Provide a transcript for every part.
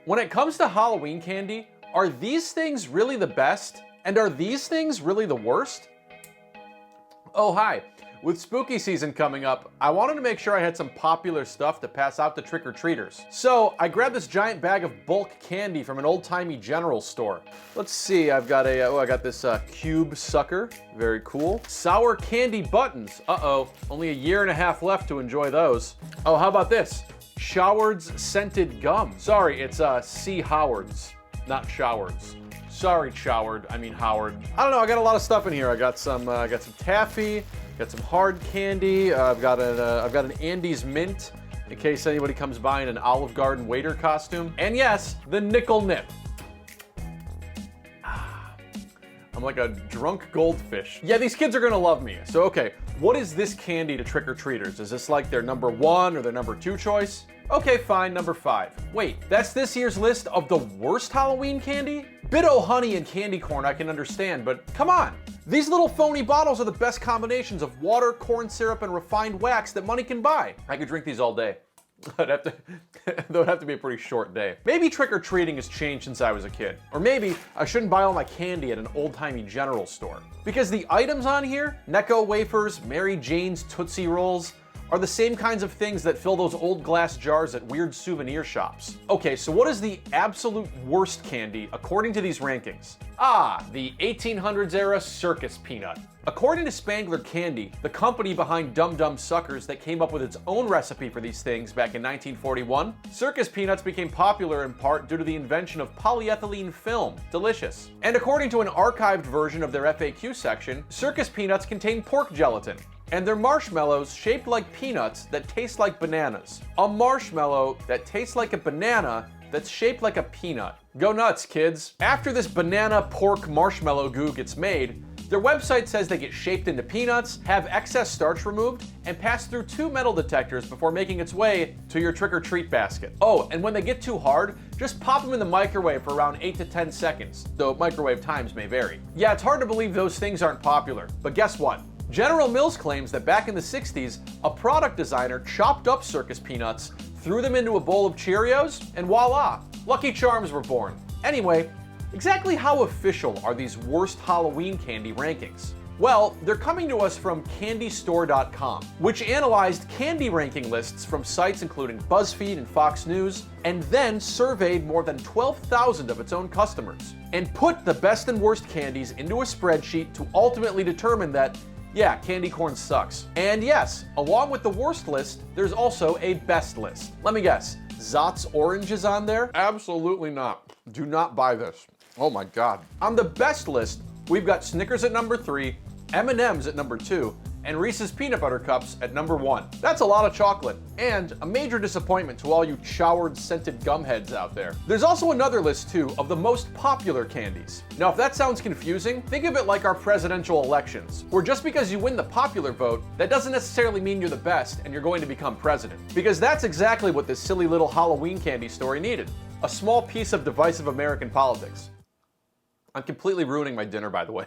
when it comes to Halloween candy, are these things really the best? And are these things really the worst? Oh, hi. With spooky season coming up, I wanted to make sure I had some popular stuff to pass out to trick-or-treaters. So I grabbed this giant bag of bulk candy from an old-timey general store. Let's see, I've got I got this cube sucker, very cool. Sour candy buttons, uh-oh, only a year and a half left to enjoy those. Oh, how about this? Showard's scented gum. Sorry, it's C. Howard's, not Showard's. Sorry, Showard, I mean Howard. I don't know, I got a lot of stuff in here. I got some taffy, got some hard candy. I've got an Andes mint in case anybody comes by in an Olive Garden waiter costume. And yes, the nickel nip. I'm like a drunk goldfish. Yeah, these kids are gonna love me. So okay, what is this candy to trick-or-treaters? Is this like their number 1 or their number 2 choice? Okay, fine, number 5. Wait, that's this year's list of the worst Halloween candy? Bit-O honey and candy corn I can understand, but come on. These little phony bottles are the best combinations of water, corn syrup, and refined wax that money can buy. I could drink these all day. That would have to be a pretty short day. Maybe trick-or-treating has changed since I was a kid. Or maybe I shouldn't buy all my candy at an old-timey general store. Because the items on here, Necco wafers, Mary Jane's Tootsie Rolls, are the same kinds of things that fill those old glass jars at weird souvenir shops. Okay, so what is the absolute worst candy according to these rankings? Ah, the 1800s era circus peanut. According to Spangler Candy, the company behind Dum Dum Suckers that came up with its own recipe for these things back in 1941, circus peanuts became popular in part due to the invention of polyethylene film. Delicious. And according to an archived version of their FAQ section, circus peanuts contain pork gelatin. And they're marshmallows shaped like peanuts that taste like bananas. A marshmallow that tastes like a banana that's shaped like a peanut. Go nuts, kids. After this banana pork marshmallow goo gets made, their website says they get shaped into peanuts, have excess starch removed, and pass through 2 metal detectors before making its way to your trick-or-treat basket. Oh, and when they get too hard, just pop them in the microwave for around 8 to 10 seconds, though microwave times may vary. Yeah, it's hard to believe those things aren't popular, but guess what? General Mills claims that back in the 60s, a product designer chopped up circus peanuts, threw them into a bowl of Cheerios, and voila, Lucky Charms were born. Anyway, exactly how official are these worst Halloween candy rankings? Well, they're coming to us from candystore.com, which analyzed candy ranking lists from sites including BuzzFeed and Fox News, and then surveyed more than 12,000 of its own customers, and put the best and worst candies into a spreadsheet to ultimately determine that yeah, candy corn sucks. And yes, along with the worst list, there's also a best list. Let me guess, Zot's Orange is on there? Absolutely not. Do not buy this. Oh my God. On the best list, we've got Snickers at number 3, M&M's at number 2, and Reese's Peanut Butter Cups at number 1. That's a lot of chocolate, and a major disappointment to all you Showard scented gum heads out there. There's also another list too of the most popular candies. Now if that sounds confusing, think of it like our presidential elections, where just because you win the popular vote, that doesn't necessarily mean you're the best and you're going to become president. Because that's exactly what this silly little Halloween candy story needed. A small piece of divisive American politics. I'm completely ruining my dinner, by the way.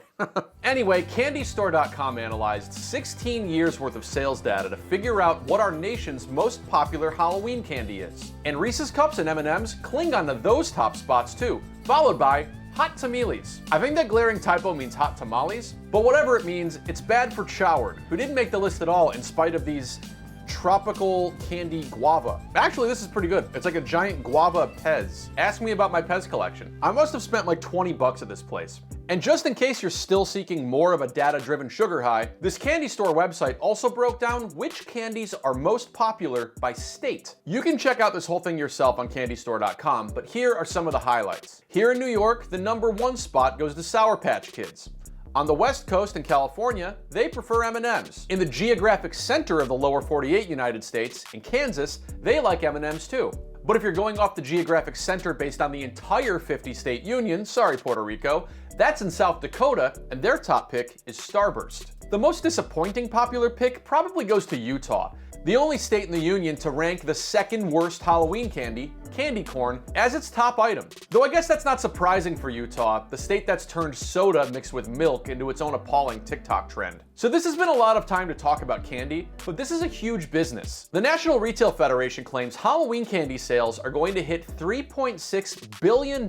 Anyway, candystore.com analyzed 16 years worth of sales data to figure out what our nation's most popular Halloween candy is. And Reese's Cups and M&M's cling onto those top spots too, followed by hot tamales. I think that glaring typo means hot tamales, but whatever it means, it's bad for Choward, who didn't make the list at all in spite of these tropical candy guava. Actually, this is pretty good. It's like a giant guava Pez. Ask me about my Pez collection. I must have spent like 20 bucks at this place. And just in case you're still seeking more of a data-driven sugar high, this candy store website also broke down which candies are most popular by state. You can check out this whole thing yourself on candystore.com, but here are some of the highlights. Here in New York, the number 1 spot goes to Sour Patch Kids. On the West Coast in California, they prefer M&Ms. In the geographic center of the lower 48 United States, in Kansas, they like M&Ms too. But if you're going off the geographic center based on the entire 50-state union, sorry Puerto Rico, that's in South Dakota, and their top pick is Starburst. The most disappointing popular pick probably goes to Utah. the only state in the union to rank the second worst Halloween candy, candy corn, as its top item. Though I guess that's not surprising for Utah, the state that's turned soda mixed with milk into its own appalling TikTok trend. So this has been a lot of time to talk about candy, but this is a huge business. The National Retail Federation claims Halloween candy sales are going to hit $3.6 billion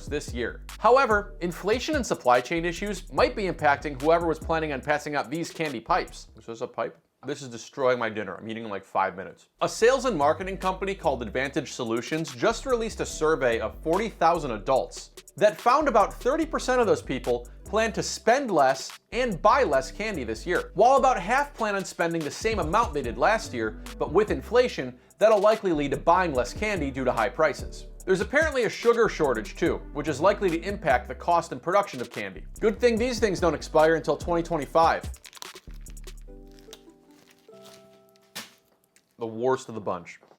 this year. However, inflation and supply chain issues might be impacting whoever was planning on passing out these candy pipes. Is this a pipe? This is destroying my dinner. I'm eating in like 5 minutes. A sales and marketing company called Advantage Solutions just released a survey of 40,000 adults that found about 30% of those people plan to spend less and buy less candy this year, while about half plan on spending the same amount they did last year, but with inflation, that'll likely lead to buying less candy due to high prices. There's apparently a sugar shortage too, which is likely to impact the cost and production of candy. Good thing these things don't expire until 2025. The worst of the bunch.